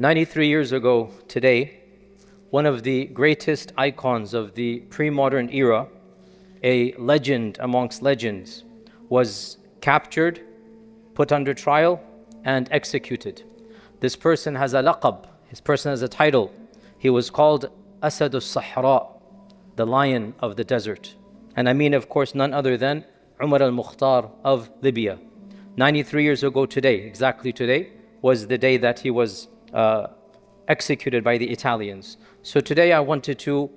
93 years ago today, one of the greatest icons of the pre-modern era, a legend amongst legends, was captured, put under trial, and executed. This person has a laqab, his person has a title. He was called Asad al-Sahra, the lion of the desert. And I mean, of course, none other than Omar Al-Mukhtar of Libya. 93 years ago today, exactly today, was the day that he was executed by the Italians. So today I wanted to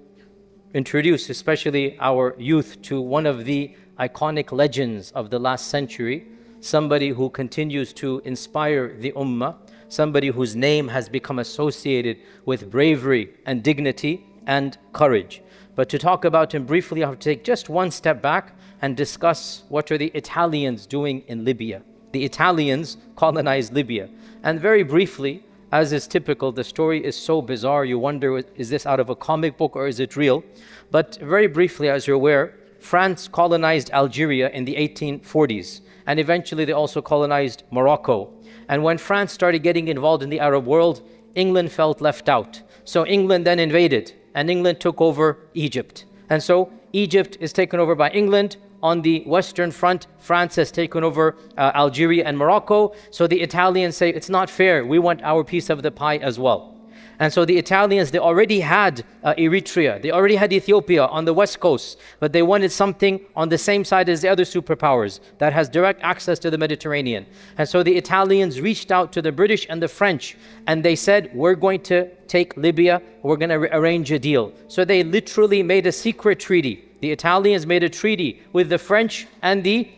introduce especially our youth to one of the iconic legends of the last century, somebody who continues to inspire the Ummah, somebody whose name has become associated with bravery and dignity and courage. But to talk about him briefly, I have to take just one step back and discuss what are the Italians doing in Libya. The Italians colonized Libya. And very briefly, as is typical, the story is so bizarre, you wonder, is this out of a comic book or is it real? But very briefly, as you're aware, France colonized Algeria in the 1840s. And eventually they also colonized Morocco. And when France started getting involved in the Arab world, England felt left out. So England then invaded, and England took over Egypt. And so Egypt is taken over by England. On the Western Front, France has taken over Algeria and Morocco. So the Italians say, it's not fair, we want our piece of the pie as well. And so the Italians, they already had Eritrea, they already had Ethiopia on the west coast, but they wanted something on the same side as the other superpowers that has direct access to the Mediterranean. And so the Italians reached out to the British and the French, and they said, we're going to take Libya, we're going to arrange a deal. So they literally made a secret treaty. The Italians made a treaty with the French and the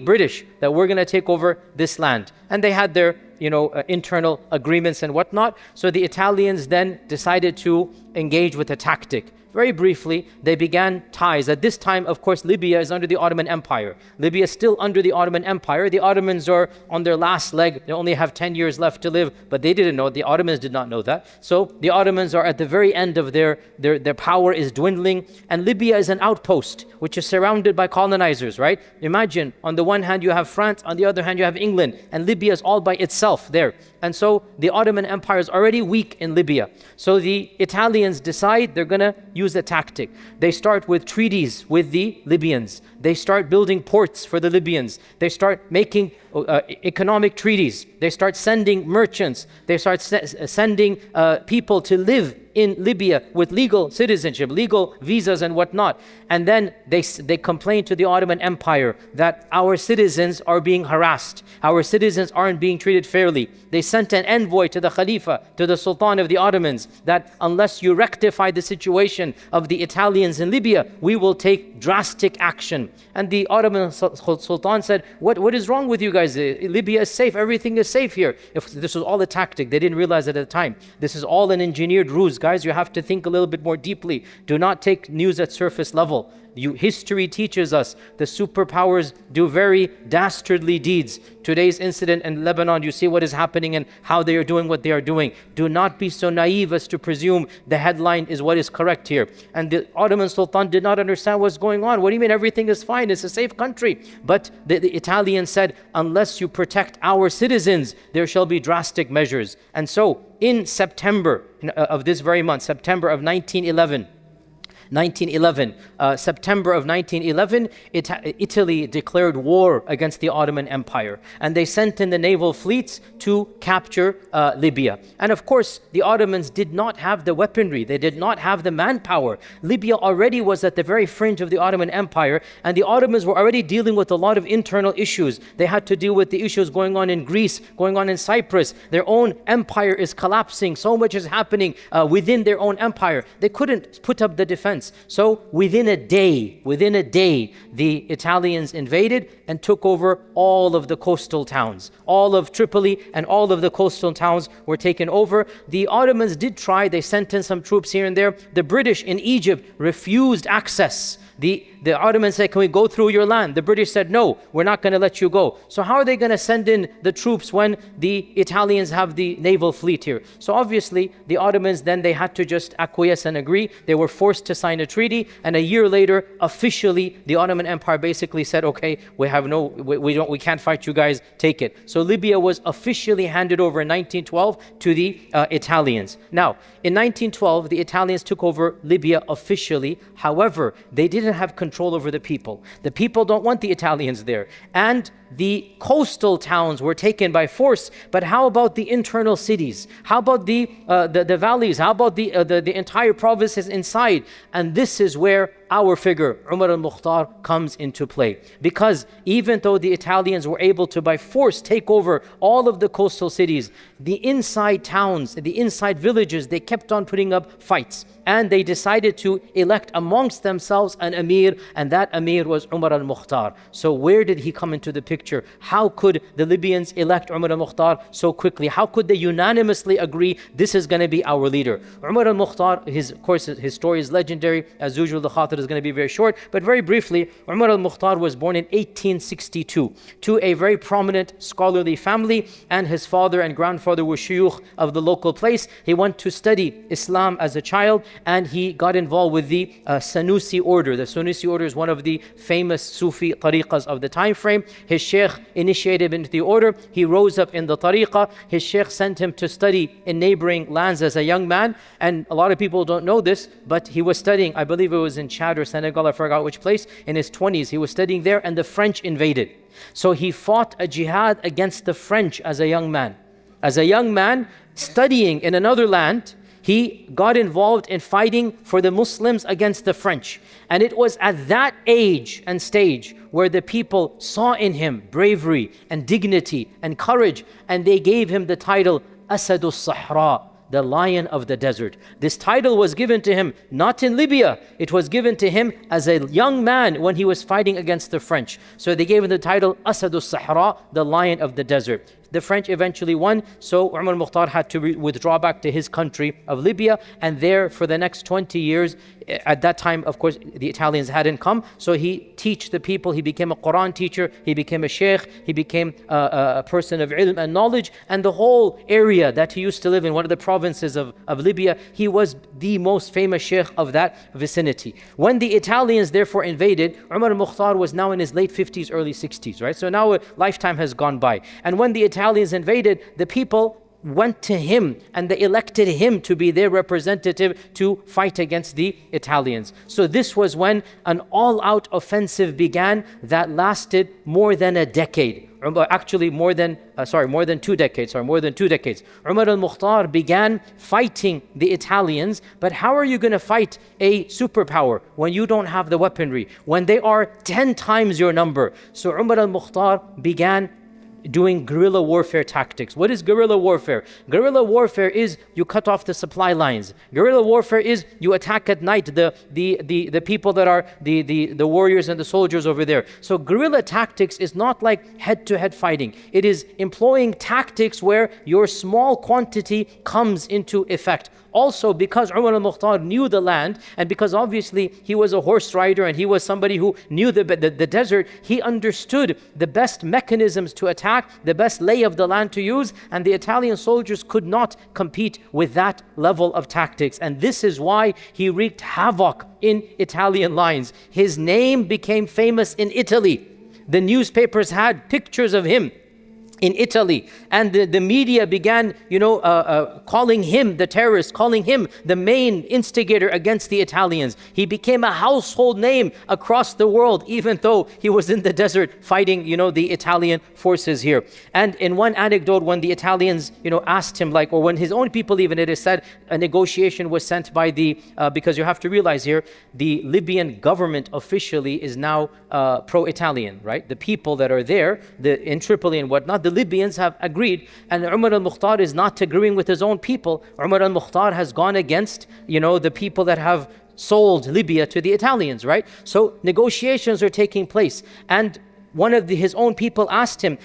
British that we're going to take over this land. And they had their internal agreements and whatnot. So the Italians then decided to engage with a tactic. Very briefly, they began ties. At this time, of course, Libya is under the Ottoman Empire. Libya is still under the Ottoman Empire. The Ottomans are on their last leg. They only have 10 years left to live, but they didn't know. The Ottomans did not know that. So the Ottomans are at the very end of their power is dwindling. And Libya is an outpost, which is surrounded by colonizers, right? Imagine, on the one hand, you have France. On the other hand, you have England. And Libya is all by itself there. And so the Ottoman Empire is already weak in Libya. So the Italians decide they're going to use a tactic. They start with treaties with the Libyans. They start building ports for the Libyans. They start making economic treaties. They start sending merchants. They start sending people to live in Libya with legal citizenship, legal visas and whatnot. And then they complain to the Ottoman Empire that our citizens are being harassed. Our citizens aren't being treated fairly. They sent an envoy to the Khalifa, to the Sultan of the Ottomans, that unless you rectify the situation of the Italians in Libya, we will take drastic action. And the Ottoman Sultan said, what is wrong with you guys? Libya is safe, everything is safe here. If this was all a tactic, they didn't realize it at the time. This is all an engineered ruse. Guys, you have to think a little bit more deeply. Do not take news at surface level. History teaches us the superpowers do very dastardly deeds. Today's incident in Lebanon, you see what is happening and how they are doing what they are doing. Do not be so naive as to presume the headline is what is correct here. And the Ottoman Sultan did not understand what's going on. What do you mean everything is fine? It's a safe country. But the Italians said, unless you protect our citizens, there shall be drastic measures. And so in September of this very month, September of 1911, September of 1911, Italy declared war against the Ottoman Empire. And they sent in the naval fleets to capture Libya. And of course, the Ottomans did not have the weaponry. They did not have the manpower. Libya already was at the very fringe of the Ottoman Empire. And the Ottomans were already dealing with a lot of internal issues. They had to deal with the issues going on in Greece, going on in Cyprus. Their own empire is collapsing. So much is happening within their own empire. They couldn't put up the defense. So within a day, the Italians invaded and took over all of the coastal towns. All of Tripoli and all of the coastal towns were taken over. The Ottomans did try, they sent in some troops here and there. The British in Egypt refused access. The the Ottomans said, can we go through your land? The British said, no, we're not going to let you go. So how are they going to send in the troops when the Italians have the naval fleet here? So obviously the Ottomans then they had to just acquiesce and agree. They were forced to sign a treaty, and a year later, officially, the Ottoman Empire basically said, okay, we can't fight you guys, take it. So Libya was officially handed over in 1912 to the Italians. Now, in 1912, the Italians took over Libya officially. However, they didn't have control over the people. The people don't want the Italians there. And the coastal towns were taken by force. But how about the internal cities? How about the valleys? How about the entire provinces inside? And this is where our figure, Omar Al-Mukhtar, comes into play. Because even though the Italians were able to by force take over all of the coastal cities, the inside towns, the inside villages, they kept on putting up fights. And they decided to elect amongst themselves an emir, and that emir was Omar Al-Mukhtar. So where did he come into the picture? How could the Libyans elect Omar Al-Mukhtar so quickly? How could they unanimously agree this is going to be our leader? Omar Al-Mukhtar, of course, his story is legendary. As usual, the khatir is going to be very short. But very briefly, Omar Al-Mukhtar was born in 1862 to a very prominent scholarly family, and his father and grandfather were shuyukh of the local place. He went to study Islam as a child, and he got involved with the Sanusi order. The Sanusi order is one of the famous Sufi tariqas of the time frame. His sheikh initiated him into the order. He rose up in the tariqah. His sheikh sent him to study in neighboring lands as a young man. And a lot of people don't know this, but he was studying, I believe it was in Chad or Senegal, I forgot which place, in his 20s. He was studying there, and the French invaded. So he fought a jihad against the French as a young man. As a young man, studying in another land, he got involved in fighting for the Muslims against the French. And it was at that age and stage where the people saw in him bravery and dignity and courage, and they gave him the title Asadus Sahra, the lion of the desert. This title was given to him not in Libya. It was given to him as a young man when he was fighting against the French. So they gave him the title Asadus Sahra, the lion of the desert. The French eventually won, so Omar Al-Mukhtar had to withdraw back to his country of Libya, and there for the next 20 years, at that time, of course, the Italians hadn't come, so he taught the people. He became a Quran teacher, he became a sheikh, he became a person of ilm and knowledge, and the whole area that he used to live in, one of the provinces of Libya, he was the most famous sheikh of that vicinity. When the Italians therefore invaded, Omar Al-Mukhtar was now in his late 50s, early 60s, right? So now a lifetime has gone by. And when the Italians invaded, the people went to him and they elected him to be their representative to fight against the Italians. So this was when an all-out offensive began that lasted more than a decade. Actually more than 2 decades. Umar Al-Mukhtar began fighting the Italians, but how are you going to fight a superpower when you don't have the weaponry, when they are 10 times your number? So Umar Al-Mukhtar began doing guerrilla warfare tactics. What is guerrilla warfare? Guerrilla warfare is you cut off the supply lines. Guerrilla warfare is you attack at night the people that are the warriors and the soldiers over there. So guerrilla tactics is not like head-to-head fighting. It is employing tactics where your small quantity comes into effect. Also, because Umar Al-Mukhtar knew the land, and because obviously he was a horse rider and he was somebody who knew the desert, he understood the best mechanisms to attack, the best lay of the land to use, and the Italian soldiers could not compete with that level of tactics. And this is why he wreaked havoc in Italian lines. His name became famous in Italy. The newspapers had pictures of him in Italy, and the media began calling him the terrorist, calling him the main instigator against the Italians. He became a household name across the world, even though he was in the desert fighting the Italian forces here. And in one anecdote, when the Italians asked him, or when his own people, even it is said, a negotiation was sent by because you have to realize here, the Libyan government officially is now pro-Italian, right? The people that are there, in Tripoli and whatnot, the Libyans have agreed, and Umar Al-Mukhtar is not agreeing with his own people. Umar Al-Mukhtar has gone against, the people that have sold Libya to the Italians, right? So negotiations are taking place, and one of his own people asked him,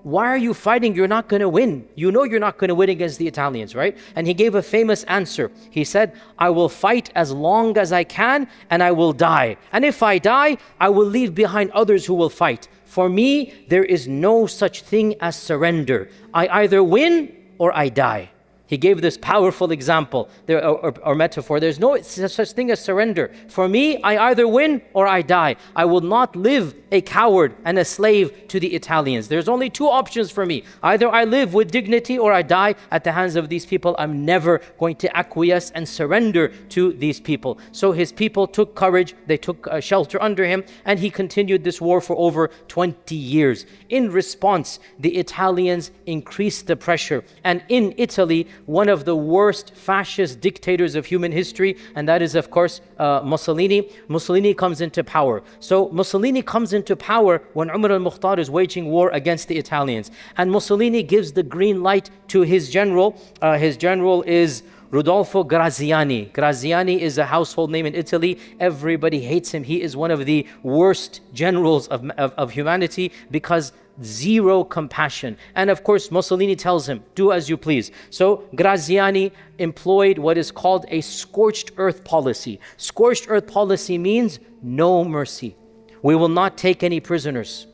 why are you fighting? You're not going to win. You know you're not going to win against the Italians, right? And he gave a famous answer. He said, I will fight as long as I can and I will die. And if I die, I will leave behind others who will fight. For me, there is no such thing as surrender. I either win or I die. He gave this powerful example or metaphor. There's no such thing as surrender. For me, I either win or I die. I will not live a coward and a slave to the Italians. There's only two options for me. Either I live with dignity or I die at the hands of these people. I'm never going to acquiesce and surrender to these people. So his people took courage. They took shelter under him, and he continued this war for over 20 years. In response, the Italians increased the pressure. And in Italy, one of the worst fascist dictators of human history, and that is, of course, Mussolini. Mussolini comes into power. So Mussolini comes into power when Omar Al-Mukhtar is waging war against the Italians. And Mussolini gives the green light to his general. His general is Rodolfo Graziani. Graziani is a household name in Italy. Everybody hates him. He is one of the worst generals of humanity because zero compassion. And of course, Mussolini tells him, do as you please. So Graziani employed what is called a scorched earth policy. Scorched earth policy means no mercy. We will not take any prisoners.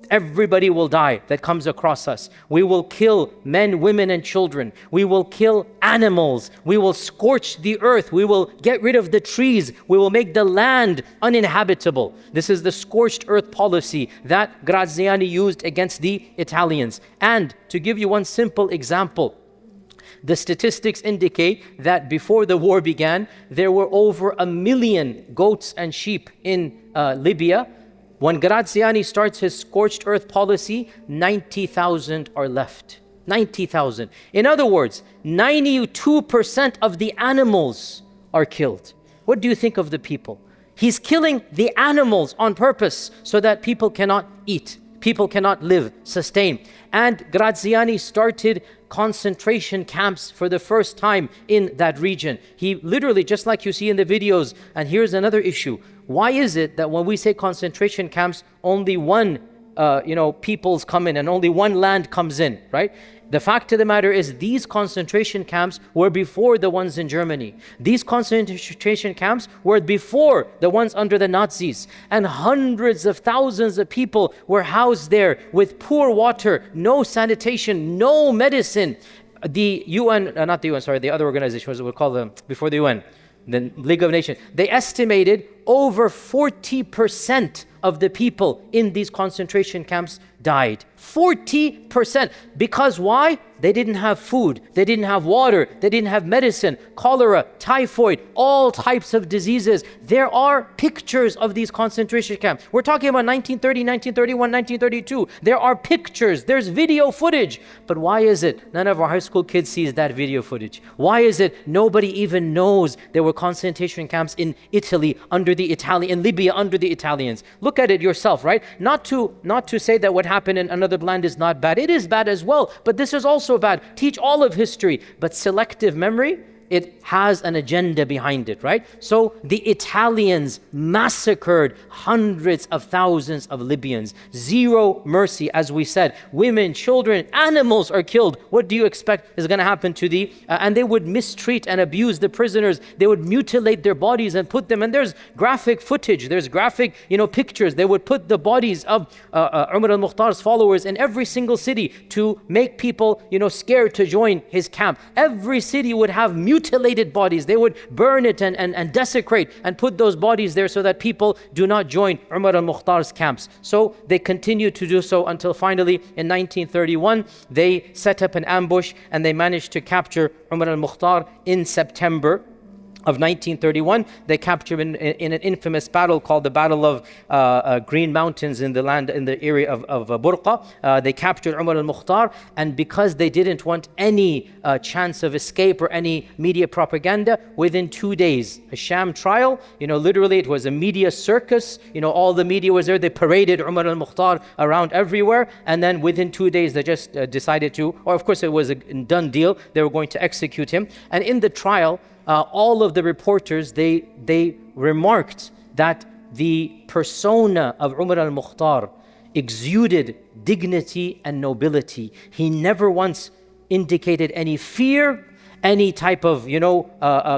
Everybody will die that comes across us. We will kill men, women, and children. We will kill animals. We will scorch the earth. We will get rid of the trees. We will make the land uninhabitable. This is the scorched earth policy that Graziani used against the Italians. And to give you one simple example, the statistics indicate that before the war began, there were over 1 million goats and sheep in Libya. When Graziani starts his scorched earth policy, 90,000 are left. 90,000. In other words, 92% of the animals are killed. What do you think of the people? He's killing the animals on purpose so that people cannot eat. People cannot live, sustain. And Graziani started concentration camps for the first time in that region. He literally, just like you see in the videos, and here's another issue. Why is it that when we say concentration camps, only one peoples come in and only one land comes in, right? The fact of the matter is these concentration camps were before the ones in Germany. These concentration camps were before the ones under the Nazis. And hundreds of thousands of people were housed there with poor water, no sanitation, no medicine. The UN, not the UN, sorry, the other organization, what we call them before the UN, the League of Nations, they estimated over 40% of the people in these concentration camps died. 40%. Because why? They didn't have food, they didn't have water, they didn't have medicine, cholera, typhoid, all types of diseases. There are pictures of these concentration camps. We're talking about 1930, 1931, 1932. There are pictures, there's video footage. But why is it none of our high school kids sees that video footage? Why is it nobody even knows there were concentration camps in Italy under the in Libya under the Italians? Look at it yourself, right? Not to say that what happened in another land is not bad. It is bad as well, but this is also bad. Teach all of history, but selective memory, it has an agenda behind it, right? So the Italians massacred hundreds of thousands of Libyans. Zero mercy, as we said. Women, children, animals are killed. What do you expect is going to happen to the... and they would mistreat and abuse the prisoners. They would mutilate their bodies and put them... And there's graphic footage. There's graphic, pictures. They would put the bodies of Omar Al-Mukhtar's followers in every single city to make people, scared to join his camp. Every city would have mutilated bodies. They would burn it and desecrate and put those bodies there so that people do not join Omar Al-Mukhtar's camps. So they continued to do so until finally in 1931 they set up an ambush and they managed to capture Omar Al-Mukhtar in September of 1931. They captured him in an infamous battle called the Battle of Green Mountains in the area of Burqa. They captured Omar Al-Mukhtar, and because they didn't want any chance of escape or any media propaganda, within 2 days, a sham trial, literally it was a media circus, all the media was there, they paraded Omar Al-Mukhtar around everywhere, and then within 2 days they just decided to, or of course it was a done deal, they were going to execute him. And in the trial, all of the reporters, they remarked that the persona of Omar Al-Mukhtar exuded dignity and nobility. He never once indicated any fear, any type of,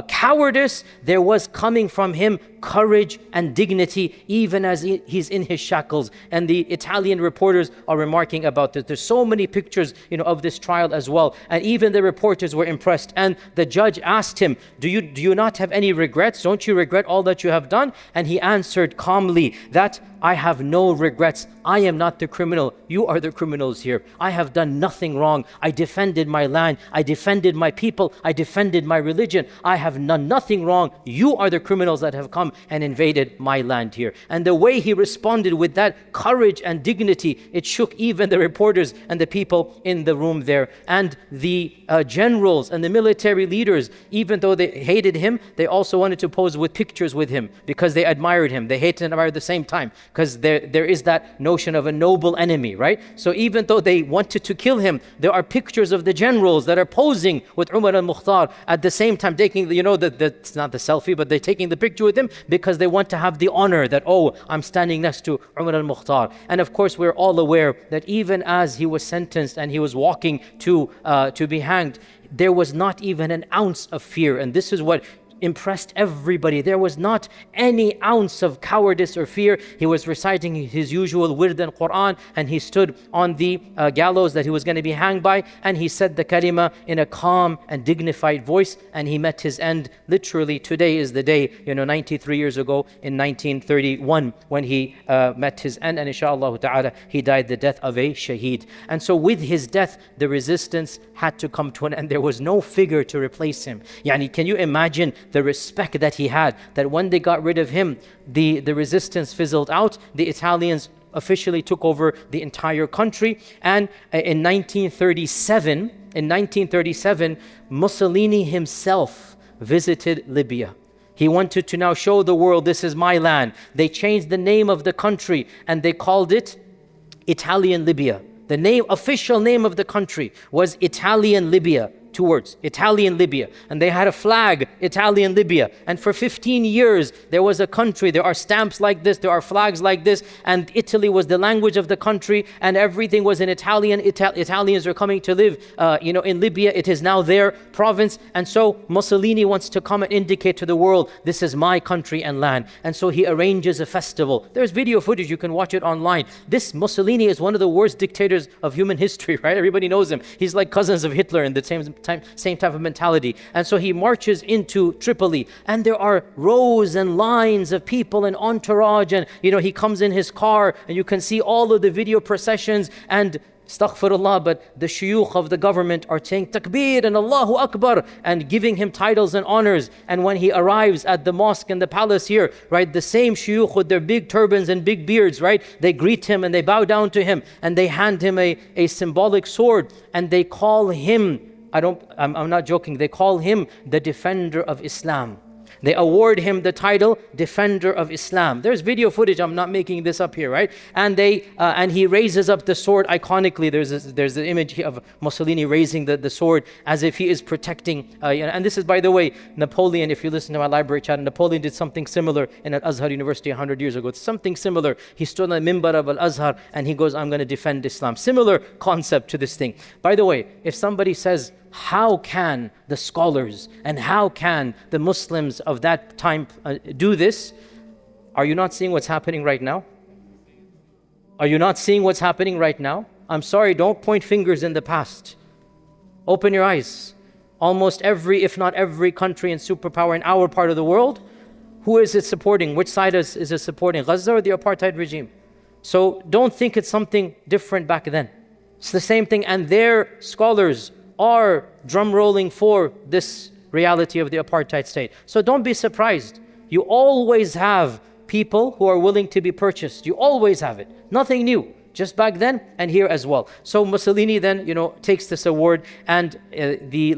cowardice. There was coming from him courage and dignity, even as he's in his shackles. And the Italian reporters are remarking about this. There's so many pictures, of this trial as well. And even the reporters were impressed. And the judge asked him, do you not have any regrets? Don't you regret all that you have done? And he answered calmly that I have no regrets. I am not the criminal. You are the criminals here. I have done nothing wrong. I defended my land. I defended my people. I defended my religion. I have done nothing wrong. You are the criminals that have come and invaded my land here. And the way he responded with that courage and dignity, it shook even the reporters and the people in the room there. And the generals and the military leaders, even though they hated him, they also wanted to pose with pictures with him because they admired him. They hated and admired at the same time, because there is that notion of a noble enemy, right? So even though they wanted to kill him, there are pictures of the generals that are posing with Omar Al-Mukhtar at the same time, taking, it's not the selfie, but they're taking the picture with him because they want to have the honor that, oh, I'm standing next to Omar Al-Mukhtar. And of course, we're all aware that even as he was sentenced and he was walking to be hanged, there was not even an ounce of fear. And this is what impressed everybody. There was not any ounce of cowardice or fear. He was reciting his usual wird and Quran, and he stood on the gallows that he was going to be hanged by, and he said the kalima in a calm and dignified voice, and he met his end. Literally, today is the day, 93 years ago in 1931 when he met his end, and inshallah ta'ala he died the death of a shaheed. And so with his death, the resistance had to come to an end. There was no figure to replace him. Can you imagine the respect that he had, that when they got rid of him, the resistance fizzled out. The Italians officially took over the entire country. And in 1937, Mussolini himself visited Libya. He wanted to now show the world, this is my land. They changed the name of the country and they called it Italian Libya. The official name of the country was Italian Libya. 2 words, Italian Libya. And they had a flag, Italian Libya. And for 15 years, there was a country, there are stamps like this, there are flags like this, and Italy was the language of the country, and everything was in Italian. Italians are coming to live, in Libya. It is now their province. And so Mussolini wants to come and indicate to the world, this is my country and land. And so he arranges a festival. There's video footage, you can watch it online. This Mussolini is one of the worst dictators of human history, right? Everybody knows him. He's like cousins of Hitler in the same type of mentality. And so he marches into Tripoli, and there are rows and lines of people and entourage, and he comes in his car, and you can see all of the video processions, and astaghfirullah, but the shuyukh of the government are saying takbir and Allahu Akbar and giving him titles and honors. And when he arrives at the mosque and the palace here, right, the same shuyukh with their big turbans and big beards, right, they greet him and they bow down to him and they hand him a symbolic sword, and they call him, I'm not joking, they call him the defender of Islam. They award him the title Defender of Islam. There's video footage, I'm not making this up here, right? And he raises up the sword iconically. There's an image of Mussolini raising the sword as if he is protecting. And this is, by the way, Napoleon. If you listen to my library chat, Napoleon did something similar in Al-Azhar University 100 years ago. It's something similar. He stood on the mimbar of Al-Azhar and he goes, I'm going to defend Islam. Similar concept to this thing. By the way, if somebody says, how can the scholars and how can the Muslims of that time do this? Are you not seeing what's happening right now? Are you not seeing what's happening right now? I'm sorry, don't point fingers in the past. Open your eyes. Almost every, if not every country and superpower in our part of the world, who is it supporting? Which side is it supporting? Gaza or the apartheid regime? So don't think it's something different back then. It's the same thing, and their scholars are drum rolling for this reality of the apartheid state. So don't be surprised. You always have people who are willing to be purchased. You always have it. Nothing new. Just back then and here as well. So Mussolini then, takes this award, and the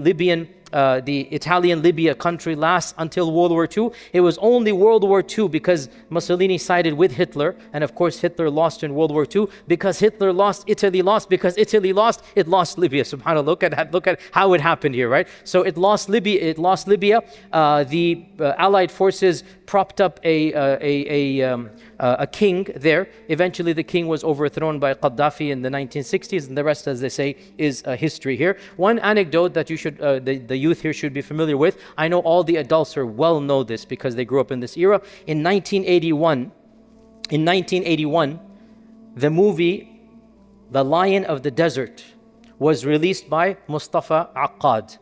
Italian Libya country lasts until World War II. It was only World War II because Mussolini sided with Hitler, and of course Hitler lost in World War II. Because Hitler lost, Italy lost. Because Italy lost, it lost Libya. SubhanAllah, look at how it happened here, right? So it lost Libya. The Allied forces propped up a a king there. Eventually the king was overthrown by Gaddafi in the 1960s, and the rest, as they say, is history here. One anecdote that you should, the youth here should be familiar with. I know all the adults are well know this because they grew up in this era. In 1981, the movie The Lion of the Desert was released by Mustafa Akkad.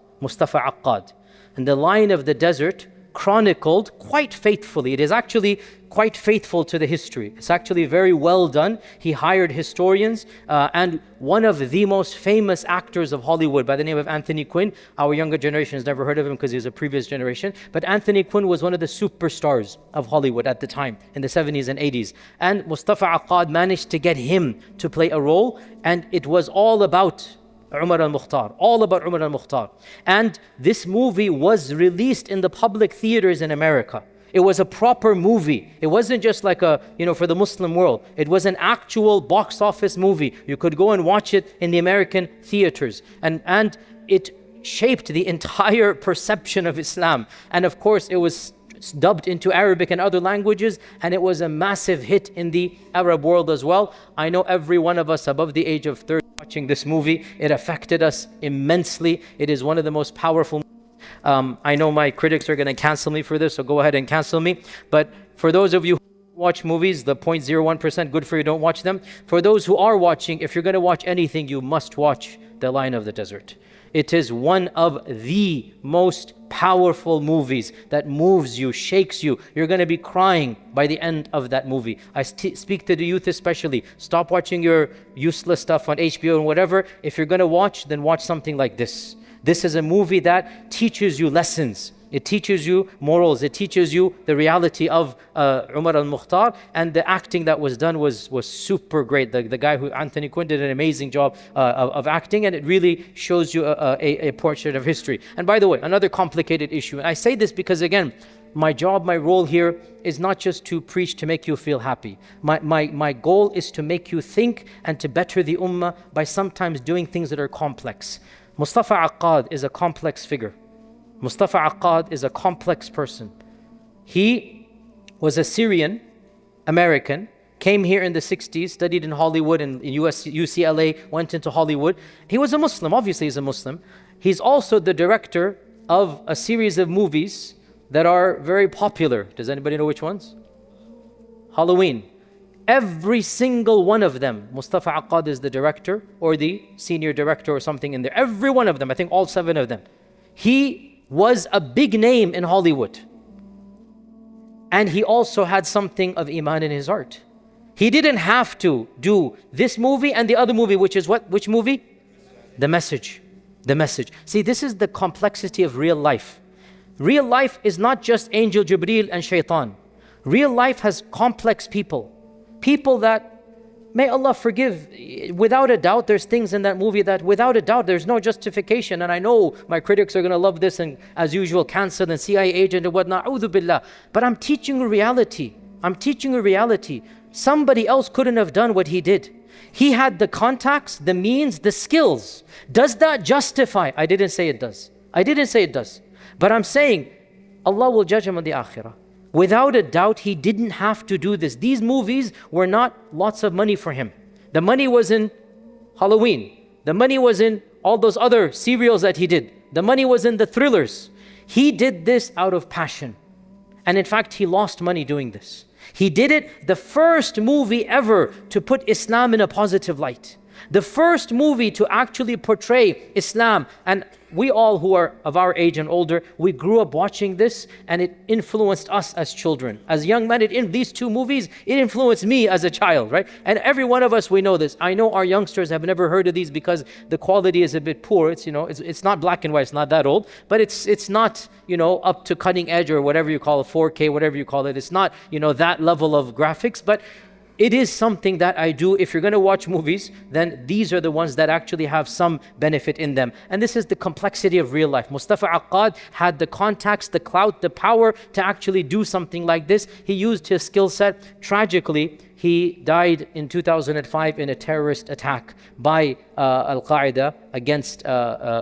And The Lion of the Desert chronicled quite faithfully. It is actually quite faithful to the history. It's actually very well done. He hired historians and one of the most famous actors of Hollywood by the name of Anthony Quinn. Our younger generation has never heard of him because he's a previous generation. But Anthony Quinn was one of the superstars of Hollywood at the time in the 70s and 80s. And Mustafa Akkad managed to get him to play a role, and it was all about Omar Al-Mukhtar, all about Omar Al-Mukhtar. And this movie was released in the public theaters in America. It was a proper movie. It wasn't just like a, for the Muslim world. It was an actual box office movie. You could go and watch it in the American theaters. And it shaped the entire perception of Islam. And of course, it was dubbed into Arabic and other languages, and it was a massive hit in the Arab world as well. I know every one of us above the age of 30 watching this movie, it affected us immensely. It is one of the most powerful. I know my critics are going to cancel me for this, so go ahead and cancel me. But for those of you who watch movies, the 0.01%, good for you, don't watch them. For those who are watching, if you're going to watch anything, you must watch The Lion of the Desert. It is one of the most powerful movies that moves you, shakes you. You're going to be crying by the end of that movie. I speak to the youth especially. Stop watching your useless stuff on HBO and whatever. If you're going to watch, then watch something like this. This is a movie that teaches you lessons. It teaches you morals. It teaches you the reality of Omar Al-Mukhtar, and the acting that was done was super great. The guy who, Anthony Quinn, did an amazing job of acting, and it really shows you a portrait of history. And by the way, another complicated issue, and I say this because again, my job, my role here is not just to preach to make you feel happy. My goal is to make you think and to better the Ummah by sometimes doing things that are complex. Mustafa Akkad is a complex figure. Mustafa Akkad is a complex person. He was a Syrian American, came here in the 60s, studied in Hollywood and in UCLA, went into Hollywood. He was a Muslim, obviously he's a Muslim. He's also the director of a series of movies that are very popular. Does anybody know which ones? Halloween. Every single one of them, Mustafa Akkad is the director or the senior director or something in there. Every one of them, I think all 7 of them. He was a big name in Hollywood. And he also had something of Iman in his heart. He didn't have to do this movie and the other movie, which is what? Which movie? The Message. The Message. See, this is the complexity of real life. Real life is not just Angel Jibreel and Shaitan. Real life has complex people. People that, may Allah forgive, without a doubt, there's things in that movie that without a doubt, there's no justification. And I know my critics are going to love this and as usual, cancel and CIA agent and whatnot. A'udhu billah. But I'm teaching a reality. I'm teaching a reality. Somebody else couldn't have done what he did. He had the contacts, the means, the skills. Does that justify? I didn't say it does. I didn't say it does. But I'm saying Allah will judge him on the akhirah. Without a doubt, he didn't have to do this. These movies were not lots of money for him. The money was in Halloween. The money was in all those other serials that he did. The money was in the thrillers. He did this out of passion. And in fact, he lost money doing this. He did it, the first movie ever to put Islam in a positive light. The first movie to actually portray Islam. And we all who are of our age and older, we grew up watching this and it influenced us as children. As young men, in these 2 movies, it influenced me as a child, right? And every one of us, we know this. I know our youngsters have never heard of these because the quality is a bit poor. It's, it's not black and white, it's not that old, but it's not, up to cutting edge or whatever you call it, 4K, whatever you call it. It's not, that level of graphics, but it is something that I do. If you're going to watch movies, then these are the ones that actually have some benefit in them. And this is the complexity of real life. Mustafa Akkad had the contacts, the clout, the power to actually do something like this. He used his skill set. Tragically, he died in 2005 in a terrorist attack by Al-Qaeda against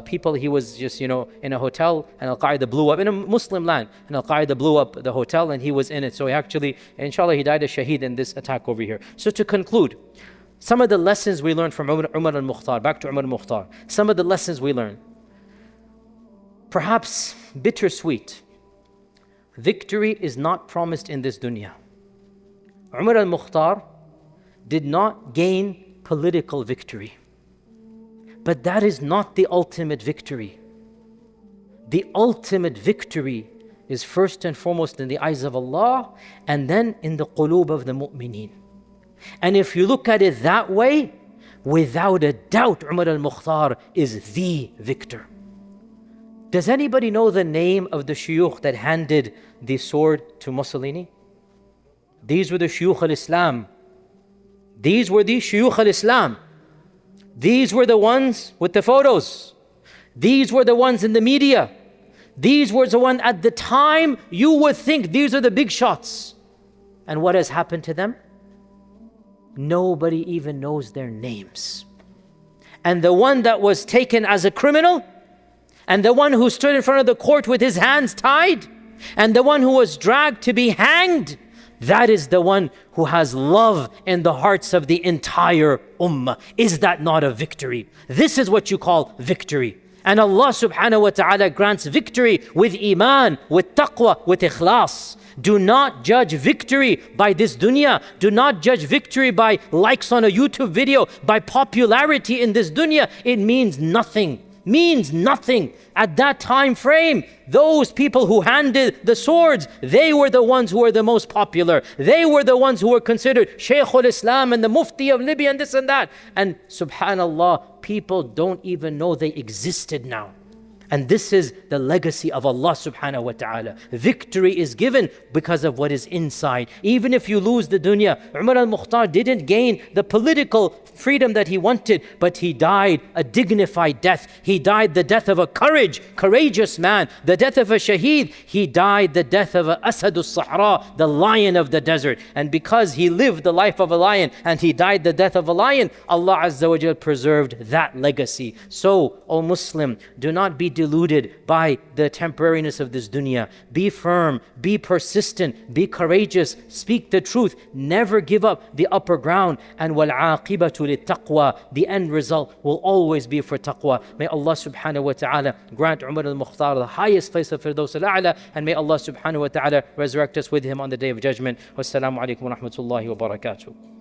people. He was just, in a hotel, and Al-Qaeda blew up in a Muslim land, and Al-Qaeda blew up the hotel, and he was in it. So he actually, inshallah, he died a shaheed in this attack over here. So to conclude, some of the lessons we learned from Umar Al-Mukhtar, back to Umar Al-Mukhtar, some of the lessons we learned, perhaps bittersweet. Victory is not promised in this dunya. Umar Al-Mukhtar did not gain political victory. But that is not the ultimate victory. The ultimate victory is first and foremost in the eyes of Allah, and then in the qulub of the mu'mineen. And if you look at it that way, without a doubt, Umar Al-Mukhtar is the victor. Does anybody know the name of the shuyukh that handed the sword to Mussolini? These were the shuyukh al-Islam. These were the shuyukh al-Islam. These were the ones with the photos. These were the ones in the media. These were the ones at the time you would think these are the big shots. And what has happened to them? Nobody even knows their names. And the one that was taken as a criminal, and the one who stood in front of the court with his hands tied, and the one who was dragged to be hanged, that is the one who has love in the hearts of the entire ummah. Is that not a victory? This is what you call victory. And Allah subhanahu wa ta'ala grants victory with iman, with taqwa, with ikhlas. Do not judge victory by this dunya. Do not judge victory by likes on a YouTube video, by popularity in this dunya. It means nothing. Means nothing. At that time frame, those people who handed the swords, they were the ones who were the most popular. They were the ones who were considered Shaykh al-Islam and the Mufti of Libya and this and that. And subhanallah, people don't even know they existed now. And this is the legacy of Allah subhanahu wa ta'ala. Victory is given because of what is inside. Even if you lose the dunya, Umar Al-Mukhtar didn't gain the political freedom that he wanted, but he died a dignified death. He died the death of a courageous man, the death of a shaheed. He died the death of a Asad al-Sahra, the lion of the desert. And because he lived the life of a lion and he died the death of a lion, Allah Azza wa Jal preserved that legacy. So, O Muslim, do not be deluded by the temporariness of this dunya. Be firm, be persistent, be courageous, speak the truth, never give up the upper ground. And وَالْعَاقِبَةُ لِلتَّقْوَى, the end result will always be for taqwa. May Allah subhanahu wa ta'ala grant Umar Al-Mukhtar the highest place of Firdaus Al-A'la, and may Allah subhanahu wa ta'ala resurrect us with him on the Day of Judgment. Wassalamu alaikum wa rahmatullahi wa barakatuh.